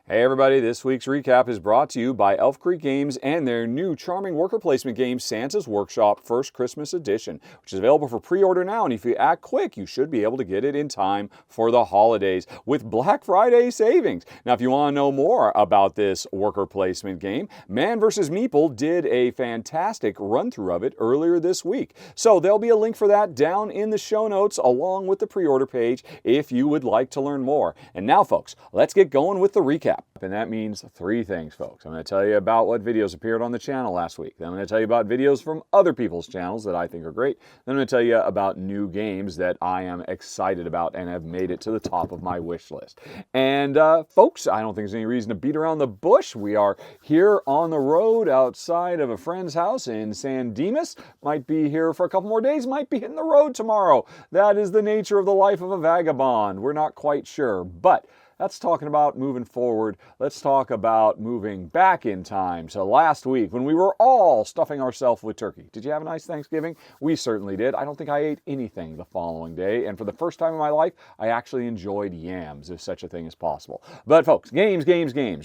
Hey everybody, this week's recap is brought to you by Elf Creek Games and their new charming worker placement game, Santa's Workshop First Christmas Edition, which is available for pre-order now, and if you act quick, you should be able to get it in time for the holidays with Black Friday savings. Now, if you want to know more about this worker placement game, Man vs. Meeple did a fantastic run-through of it earlier this week. So there'll be a link for that down in the show notes along with the pre-order page if you would like to learn more. And now, folks, let's get going with the recap. And that means three things, folks. I'm going to tell you about what videos appeared on the channel last week. Then I'm going to tell you about videos from other people's channels that I think are great. Then I'm going to tell you about new games that I am excited about and have made it to the top of my wish list. And folks, I don't think there's any reason to beat around the bush. We are here on the road outside of a friend's house in San Dimas. Might be here for a couple more days, might be hitting the road tomorrow. That is the nature of the life of a vagabond. We're not quite sure, but that's talking about moving forward. Let's talk about moving back in time. So last week, when we were all stuffing ourselves with turkey, did you have a nice Thanksgiving? We certainly did. I don't think I ate anything the following day. And for the first time in my life, I actually enjoyed yams, if such a thing is possible. But folks, games.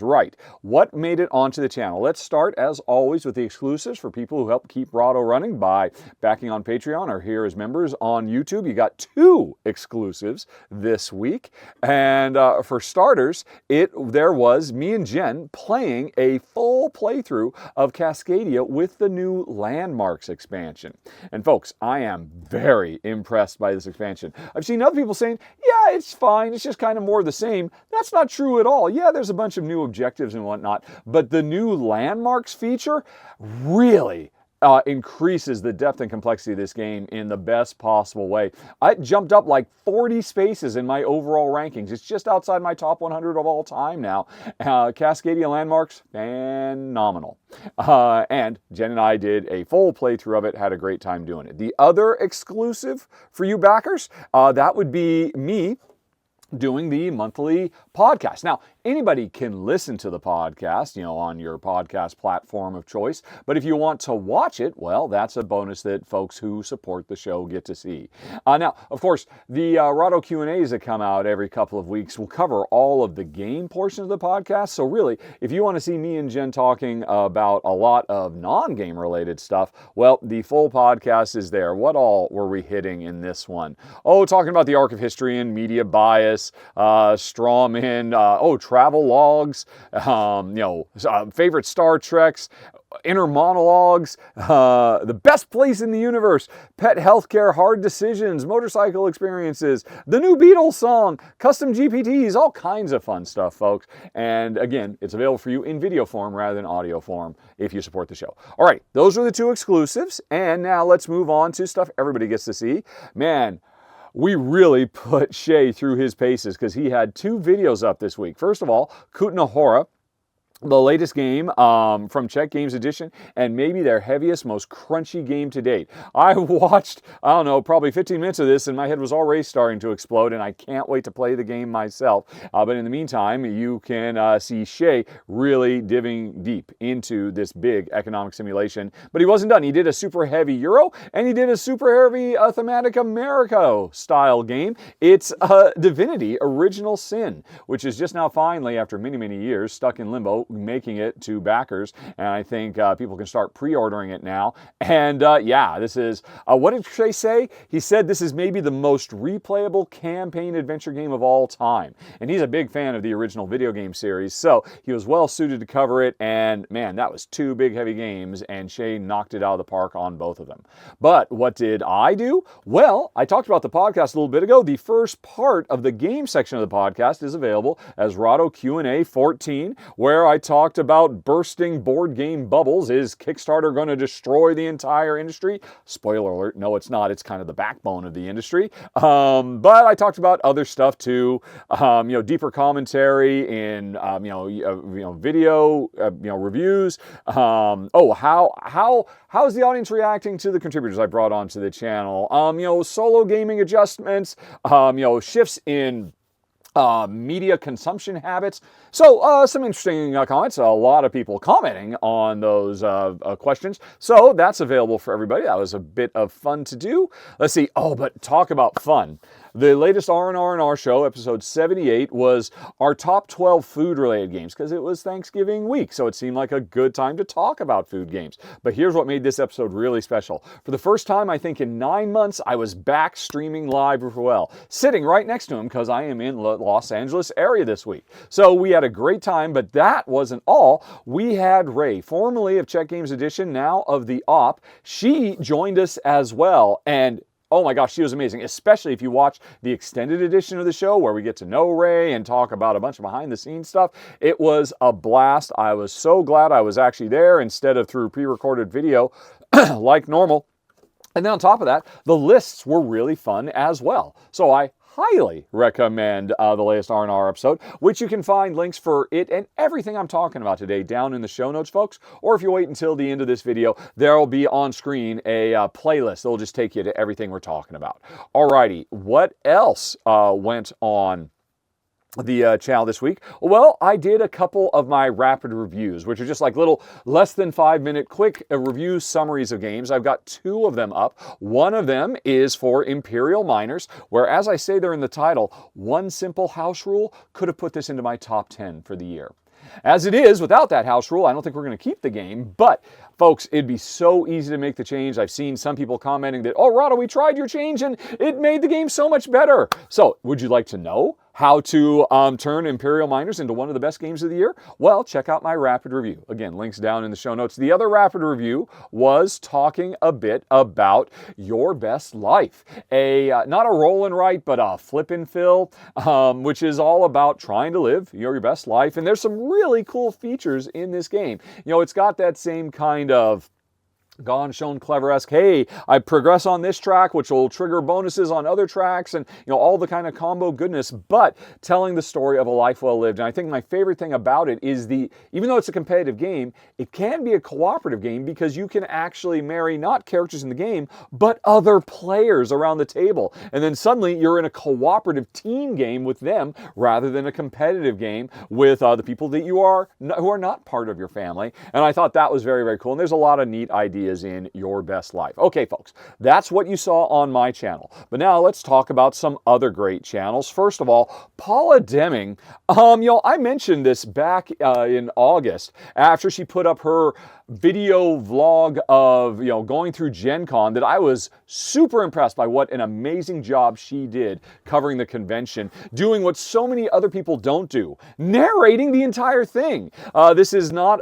Right. What made it onto the channel? Let's start, as always, with the exclusives for people who help keep Rahdo running by backing on Patreon or here as members on YouTube. You got two exclusives this week. And for starters, there was me and Jen playing a full playthrough of Cascadia with the new Landmarks expansion. And folks, I am very impressed by this expansion. I've seen other people saying, yeah, it's fine, it's just kind of more of the same. That's not true at all. Yeah, there's a bunch of new objectives and whatnot, but the new Landmarks feature really increases the depth and complexity of this game in the best possible way. I jumped up like 40 spaces in my overall rankings. It's just outside my top 100 of all time now. Cascadia Landmarks, phenomenal. And Jen and I did a full playthrough of it, had a great time doing it. The other exclusive for you backers, that would be me doing the monthly podcast. Now, anybody can listen to the podcast, on your podcast platform of choice. But if you want to watch it, well, that's a bonus that folks who support the show get to see. Now, of course, the Rahdo Q&As that come out every couple of weeks will cover all of the game portion of the podcast. So really, if you want to see me and Jen talking about a lot of non-game related stuff, well, the full podcast is there. What all were we hitting in this one? Oh, talking about the arc of history and media bias, strawman, travel logs, favorite Star Treks, inner monologues, the best place in the universe, pet healthcare, hard decisions, motorcycle experiences, the new Beatles song, custom GPTs, all kinds of fun stuff, folks. And again, it's available for you in video form rather than audio form if you support the show. All right, those are the two exclusives. And now let's move on to stuff everybody gets to see. Man, we really put Shay through his paces because he had two videos up this week. First of all, Kutna Hora, the latest game from Czech Games Edition, and maybe their heaviest, most crunchy game to date. I watched, probably 15 minutes of this, and my head was already starting to explode, and I can't wait to play the game myself. But in the meantime, you can see Shay really diving deep into this big economic simulation. But he wasn't done. He did a super heavy Euro, and he did a super heavy thematic America style game. It's Divinity Original Sin, which is just now finally, after many, many years, stuck in limbo, making it to backers, and I think people can start pre-ordering it now. And this is, what did Shay say? He said this is maybe the most replayable campaign adventure game of all time. And he's a big fan of the original video game series, so he was well suited to cover it, and man, that was two big heavy games, and Shay knocked it out of the park on both of them. But what did I do? Well, I talked about the podcast a little bit ago. The first part of the game section of the podcast is available as Rahdo Q&A 14, where I talked about bursting board game bubbles. Is Kickstarter going to destroy the entire industry? Spoiler alert, no, it's not. It's kind of the backbone of the industry. But I talked about other stuff too, deeper commentary in, video, reviews. How is the audience reacting to the contributors I brought onto the channel? Solo gaming adjustments, shifts in media consumption habits. So some interesting comments. A lot of people commenting on those questions. So that's available for everybody. That was a bit of fun to do. Let's see. Oh, but talk about fun. The latest R&R show, episode 78, was our top 12 food-related games because it was Thanksgiving week, so it seemed like a good time to talk about food games. But here's what made this episode really special. For the first time, I think in 9 months, I was back streaming live with Well, sitting right next to him because I am in the Los Angeles area this week. So we had a great time, but that wasn't all. We had Ray, formerly of Czech Games Edition, now of the Op. She joined us as well, and oh my gosh, she was amazing, especially if you watch the extended edition of the show where we get to know Ray and talk about a bunch of behind-the-scenes stuff. It was a blast. I was so glad I was actually there instead of through pre-recorded video like normal. And then on top of that, the lists were really fun as well. So I highly recommend the latest R&R episode, which you can find links for it and everything I'm talking about today down in the show notes, folks. Or if you wait until the end of this video, there will be on screen a playlist that'll just take you to everything we're talking about. Alrighty, what else went on the channel this week? Well, I did a couple of my rapid reviews, which are just like little less than 5-minute quick review summaries of games. I've got 2 of them up. One of them is for Imperial Miners, where, as I say there in the title, one simple house rule could have put this into my top 10 for the year. As it is, without that house rule, I don't think we're going to keep the game, but folks, it'd be so easy to make the change. I've seen some people commenting that, oh, Rahdo, we tried your change and it made the game so much better. So, would you like to know how to turn Imperial Miners into one of the best games of the year? Well, check out my rapid review. Again, links down in the show notes. The other rapid review was talking a bit about Your Best Life. Not a roll and write, but a flip and fill, which is all about trying to live your best life. And there's some really cool features in this game. You know, it's got that same kind of Gone, Shown, Clever-esque, hey, I progress on this track, which will trigger bonuses on other tracks, and all the kind of combo goodness, but telling the story of a life well lived. And I think my favorite thing about it is even though it's a competitive game, it can be a cooperative game because you can actually marry not characters in the game, but other players around the table. And then suddenly you're in a cooperative team game with them rather than a competitive game with the people that who are not part of your family. And I thought that was very, very cool. And there's a lot of neat ideas in Your Best Life. Okay, folks, that's what you saw on my channel. But now let's talk about some other great channels. First of all, Paula Deming. I mentioned this back in August after she put up her video vlog of going through Gen Con, that I was super impressed by what an amazing job she did covering the convention, doing what so many other people don't do, narrating the entire thing. This is not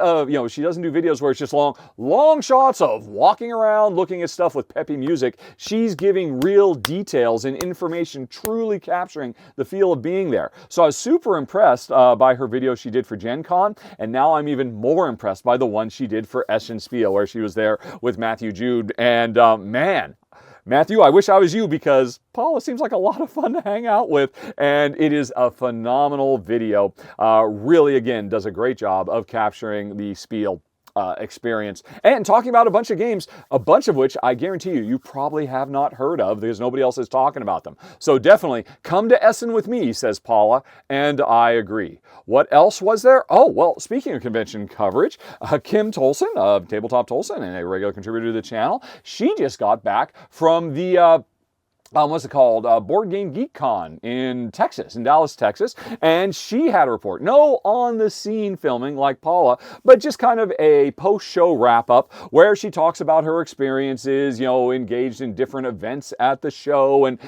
she doesn't do videos where it's just long shots of walking around looking at stuff with peppy music. She's giving real details and information, truly capturing the feel of being there. So I was super impressed by her video she did for Gen Con, and now I'm even more impressed by the one she did for Essen Spiel, where she was there with Matthew Jude. And man, Matthew, I wish I was you because Paula seems like a lot of fun to hang out with, and it is a phenomenal video. Really, again, does a great job of capturing the Spiel experience and talking about a bunch of games, a bunch of which I guarantee you probably have not heard of because nobody else is talking about them. So definitely come to Essen with me, says Paula, and I agree. What else was there? Oh, well, speaking of convention coverage, Kim Tolson of Tabletop Tolson and a regular contributor to the channel, she just got back from the what's it called? Board Game Geek Con in Texas, in Dallas, Texas. And she had a report. No on-the-scene filming like Paula, but just kind of a post-show wrap-up where she talks about her experiences, engaged in different events at the show. And,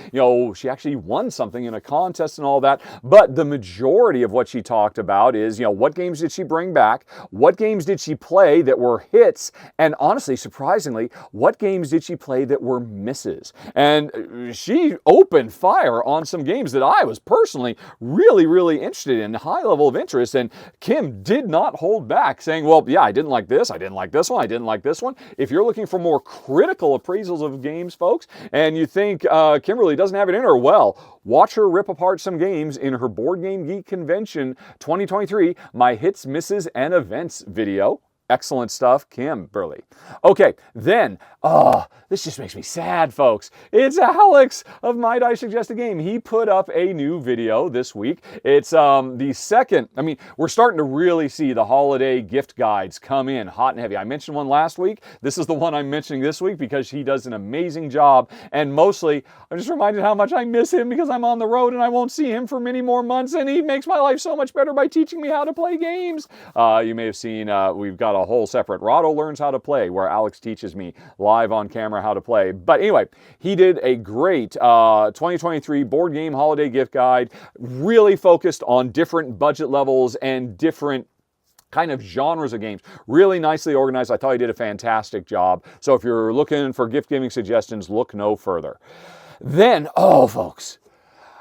she actually won something in a contest and all that. But the majority of what she talked about is, what games did she bring back? What games did she play that were hits? And honestly, surprisingly, what games did she play that were misses? And she opened fire on some games that I was personally really, really interested in, high level of interest, and Kim did not hold back, saying, well, yeah, I didn't like this, I didn't like this one, I didn't like this one. If you're looking for more critical appraisals of games, folks, and you think Kimberly doesn't have it in her, well, watch her rip apart some games in her Board Game Geek Convention 2023, My Hits, Misses, and Events video. Excellent stuff, Kimberly. Okay, then, this just makes me sad, folks. It's Alex of Might I Suggest a Game. He put up a new video this week. It's the second, we're starting to really see the holiday gift guides come in hot and heavy. I mentioned one last week. This is the one I'm mentioning this week because he does an amazing job. And mostly, I'm just reminded how much I miss him because I'm on the road and I won't see him for many more months. And he makes my life so much better by teaching me how to play games. You may have seen, we've got a whole separate Rahdo Learns How to Play where Alex teaches me live on camera how to play. But anyway, he did a great 2023 board game holiday gift guide, really focused on different budget levels and different kind of genres of games. Really nicely organized. I thought he did a fantastic job. So if you're looking for gift giving suggestions, look no further. Then, folks,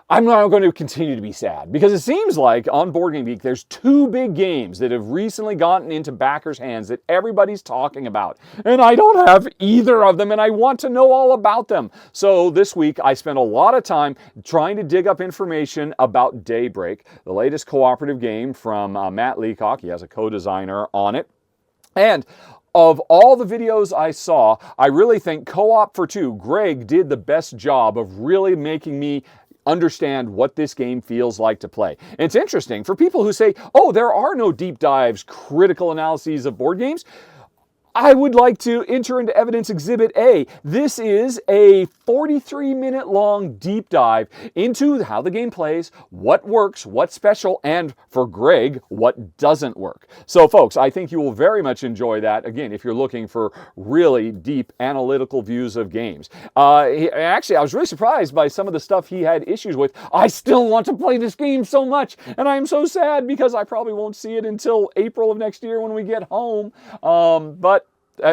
I'm not going to continue to be sad because it seems like on Board Game Geek, there's two big games that have recently gotten into backers' hands that everybody's talking about. And I don't have either of them and I want to know all about them. So this week, I spent a lot of time trying to dig up information about Daybreak, the latest cooperative game from Matt Leacock. He has a co-designer on it. And of all the videos I saw, I really think Co-op for Two, Greg did the best job of really making me understand what this game feels like to play. And it's interesting for people who say, oh, there are no deep dives, critical analyses of board games. I would like to enter into evidence exhibit A. This is a 43-minute long deep dive into how the game plays, what works, what's special, and for Greg, what doesn't work. So folks, I think you will very much enjoy that, again, if you're looking for really deep analytical views of games. Actually, I was really surprised by some of the stuff he had issues with. I still want to play this game so much, and I'm so sad because I probably won't see it until April of next year when we get home. But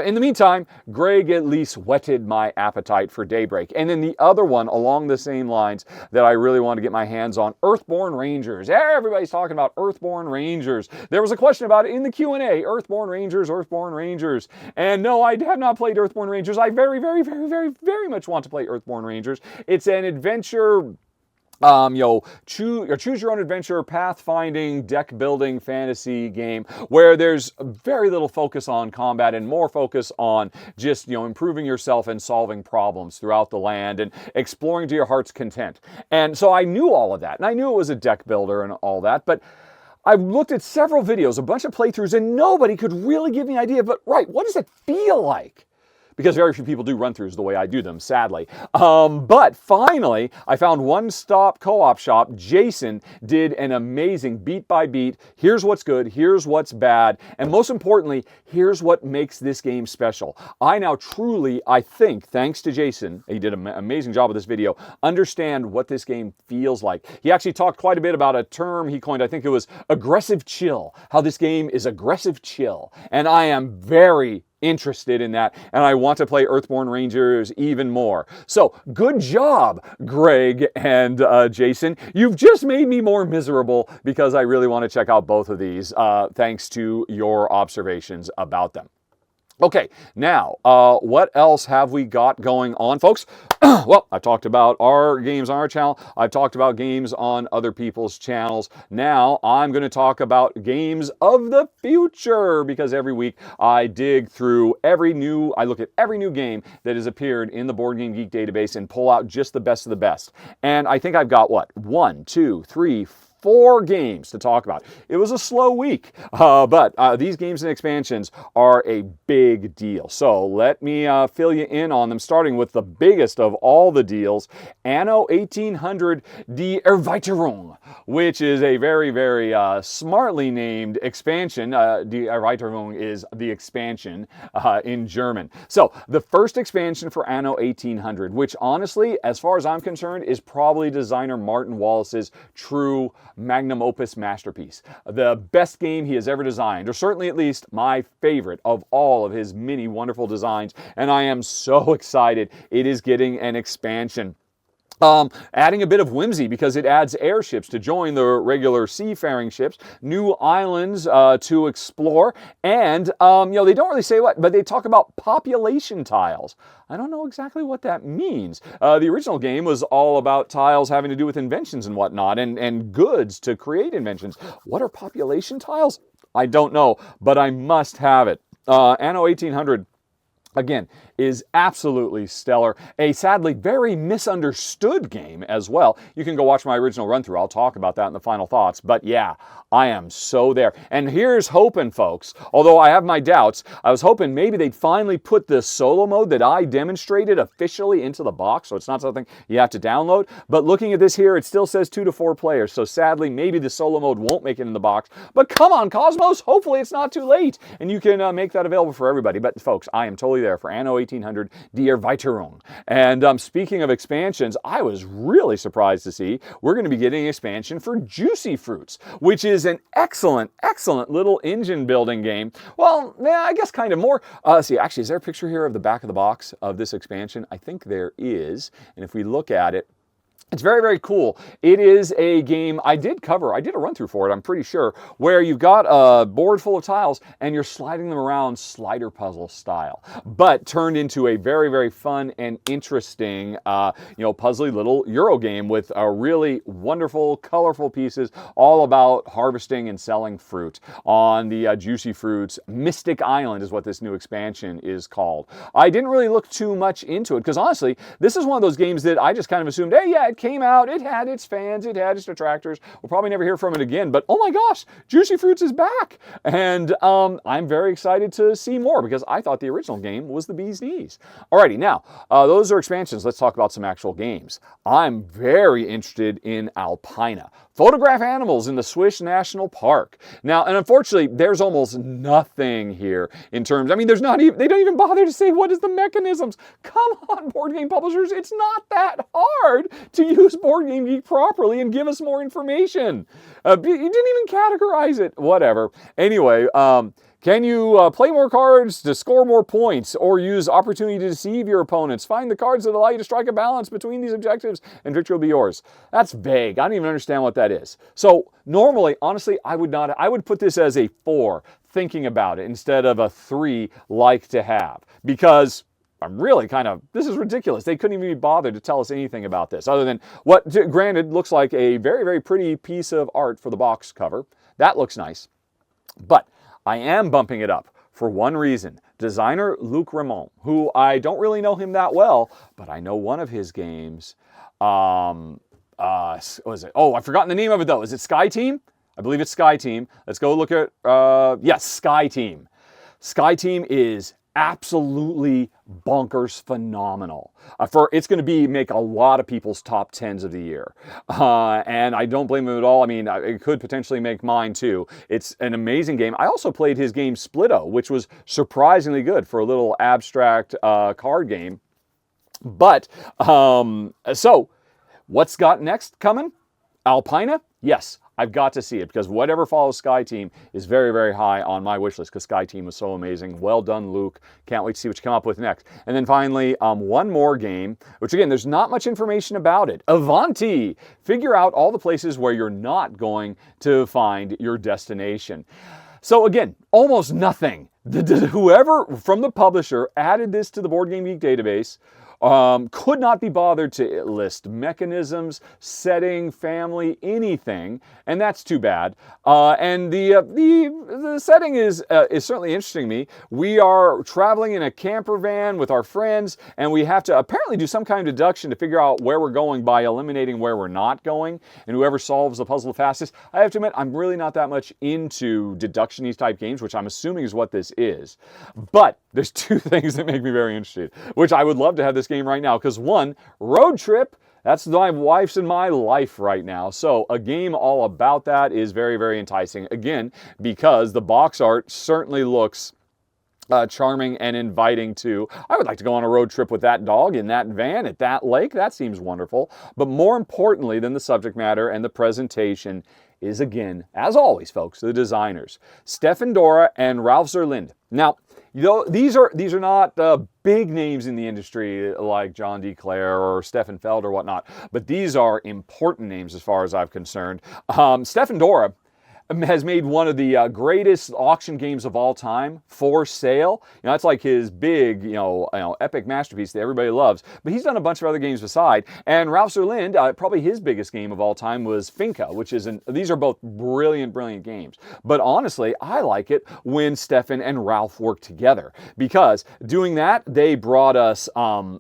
in the meantime, Greg at least whetted my appetite for Daybreak. And then the other one along the same lines that I really want to get my hands on, Earthborn Rangers. Everybody's talking about Earthborn Rangers. There was a question about it in the Q&A, Earthborn Rangers, Earthborn Rangers. And no, I have not played Earthborn Rangers. I very, very, very, very, very much want to play Earthborn Rangers. It's an adventure, choose your own adventure, pathfinding, deck building fantasy game where there's very little focus on combat and more focus on just, improving yourself and solving problems throughout the land and exploring to your heart's content. And so I knew all of that, and I knew it was a deck builder and all that, but I looked at several videos, a bunch of playthroughs, and nobody could really give me an idea, but what does it feel like? Because very few people do run-throughs the way I do them, sadly. But finally, I found one-stop co-op shop. Jason did an amazing beat-by-beat, here's what's good, here's what's bad, and most importantly, here's what makes this game special. I now truly, I think, thanks to Jason, he did an amazing job with this video, understand what this game feels like. He actually talked quite a bit about a term he coined, I think it was aggressive chill, how this game is aggressive chill. And I am very interested in that, and I want to play Earthborn Rangers even more. So, good job, Greg and Jason. You've just made me more miserable because I really want to check out both of these, thanks to your observations about them. Okay, now, what else have we got going on, folks? Well, I've talked about our games on our channel. I've talked about games on other people's channels. Now, I'm going to talk about games of the future, because every week I dig through I look at every new game that has appeared in the Board Game Geek database and pull out just the best of the best. And I think I've got, 4 games to talk about. It was a slow week, but these games and expansions are a big deal. So let me fill you in on them, starting with the biggest of all the deals, Anno 1800 Die Erweiterung, which is a very, very smartly named expansion. Die Erweiterung is the expansion in German. So the first expansion for Anno 1800, which honestly, as far as I'm concerned, is probably designer Martin Wallace's true magnum opus masterpiece. The best game he has ever designed, or certainly at least my favorite of all of his many wonderful designs, and I am so excited it is getting an expansion. Adding a bit of whimsy because it adds airships to join the regular seafaring ships, new islands to explore, and they don't really say what, but they talk about population tiles. I don't know exactly what that means. The original game was all about tiles having to do with inventions and whatnot, and goods to create inventions. What are population tiles? I don't know, but I must have it. Anno 1800. Again, is absolutely stellar. A sadly very misunderstood game as well. You can go watch my original run-through. I'll talk about that in the final thoughts. But yeah, I am so there. And here's hoping, folks, although I have my doubts, I was hoping maybe they'd finally put the solo mode that I demonstrated officially into the box, so it's not something you have to download. But looking at this here, it still says 2 to 4 players. So sadly, maybe the solo mode won't make it in the box. But come on, Cosmos, hopefully it's not too late. And you can make that available for everybody. But folks, I am totally there for Anno 1800 Die Erweiterung. And speaking of expansions, I was really surprised to see we're going to be getting an expansion for Juicy Fruits, which is an excellent, excellent little engine building game. Well, yeah, I guess kind of more. Let's see, actually, is there a picture here of the back of the box of this expansion? I think there is. And if we look at it, it's very, very cool. It is a game I did a run-through for it, I'm pretty sure, where you've got a board full of tiles and you're sliding them around slider puzzle style, but turned into a very, very fun and interesting, puzzly little Euro game with really wonderful, colorful pieces, all about harvesting and selling fruit on the Juicy Fruits. Mystic Island is what this new expansion is called. I didn't really look too much into it because honestly, this is one of those games that I just kind of assumed, hey, yeah, it came out, it had its fans, it had its detractors. We'll probably never hear from it again, but oh my gosh, Juicy Fruits is back. And I'm very excited to see more because I thought the original game was the bee's knees. Alrighty, now, those are expansions. Let's talk about some actual games. I'm very interested in Alpina. Photograph animals in the Swiss National Park. Now, and unfortunately, there's almost nothing here in terms, they don't even bother to say what is the mechanisms. Come on, board game publishers, it's not that hard to use Board Game Geek properly and give us more information. You didn't even categorize it. Whatever. Anyway, can you play more cards to score more points or use opportunity to deceive your opponents? Find the cards that allow you to strike a balance between these objectives and victory will be yours. That's vague. I don't even understand what that is. So normally, honestly, I would put this as a 4 thinking about it instead of a 3 like to have, because I'm really this is ridiculous. They couldn't even be bothered to tell us anything about this other than what, granted, looks like a very, very pretty piece of art for the box cover. That looks nice. But I am bumping it up for one reason. Designer Luc Ramon, who I don't really know him that well, but I know one of his games. What is it? Oh, I've forgotten the name of it though. Is it Sky Team? I believe it's Sky Team. Let's go look at, yes, Sky Team. Sky Team is absolutely bonkers phenomenal. It's going to make a lot of people's top 10s of the year. And I don't blame him at all. It could potentially make mine too. It's an amazing game. I also played his game Splitto, which was surprisingly good for a little abstract card game. But, so, what's got next coming? Alpina? Yes. I've got to see it because whatever follows Sky Team is very, very high on my wish list because Sky Team was so amazing. Well done, Luke. Can't wait to see what you come up with next. And then finally, one more game, which again, there's not much information about it. Avanti! Figure out all the places where you're not going to find your destination. So again, almost nothing. Whoever from the publisher added this to the Board Game Geek database could not be bothered to list mechanisms, setting, family, anything, and that's too bad. And the setting is certainly interesting to me. We are traveling in a camper van with our friends, and we have to apparently do some kind of deduction to figure out where we're going by eliminating where we're not going, and whoever solves the puzzle the fastest. I have to admit, I'm really not that much into deduction-y type games, which I'm assuming is what this is. But there's 2 things that make me very interested, which I would love to have this game right now, because one, road trip, that's my wife's and my life right now. So a game all about that is very, very enticing. Again, because the box art certainly looks charming and inviting too. I would like to go on a road trip with that dog in that van at that lake. That seems wonderful. But more importantly than the subject matter and the presentation is, again, as always, folks, the designers, Stefan Dora and Ralph Zerlinde. Now, these are not big names in the industry like John D. Clare or Stefan Feld or whatnot, but these are important names as far as I'm concerned. Stefan Dora has made one of the greatest auction games of all time for sale. That's like his big, epic masterpiece that everybody loves. But he's done a bunch of other games beside. And Ralph Zerlind, probably his biggest game of all time was Finca, which is these are both brilliant, brilliant games. But honestly, I like it when Stefan and Ralph work together, because doing that, they brought us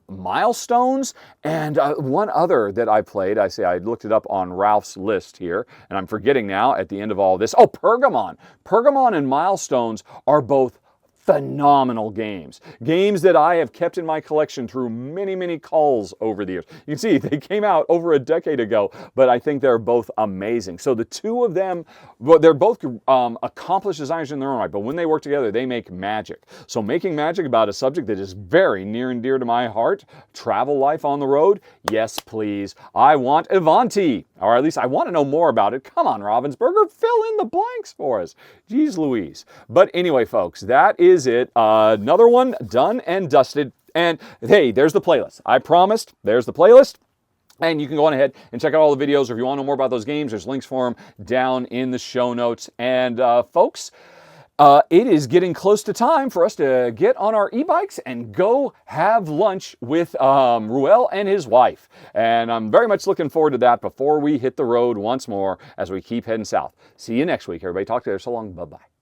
Milestones and one other that I played. I looked it up on Ralph's list here, and I'm forgetting now at the end of all this. Oh, Pergamon. Pergamon and Milestones are both phenomenal games. Games that I have kept in my collection through many, many culls over the years. You can see they came out over a decade ago, but I think they're both amazing. So the two of them, well, they're both accomplished designers in their own right, but when they work together, they make magic. So making magic about a subject that is very near and dear to my heart, travel life on the road, yes, please. I want Avanti, or at least I want to know more about it. Come on, Ravensburger, fill in the blanks for us. Jeez Louise. But anyway, folks, that is it. Another one done and dusted. And hey, there's the playlist. I promised, there's the playlist. And you can go on ahead and check out all the videos. Or if you want to know more about those games, there's links for them down in the show notes. And folks, it is getting close to time for us to get on our e-bikes and go have lunch with Ruel and his wife. And I'm very much looking forward to that before we hit the road once more as we keep heading south. See you next week, everybody. Talk to you there. So long. Bye-bye.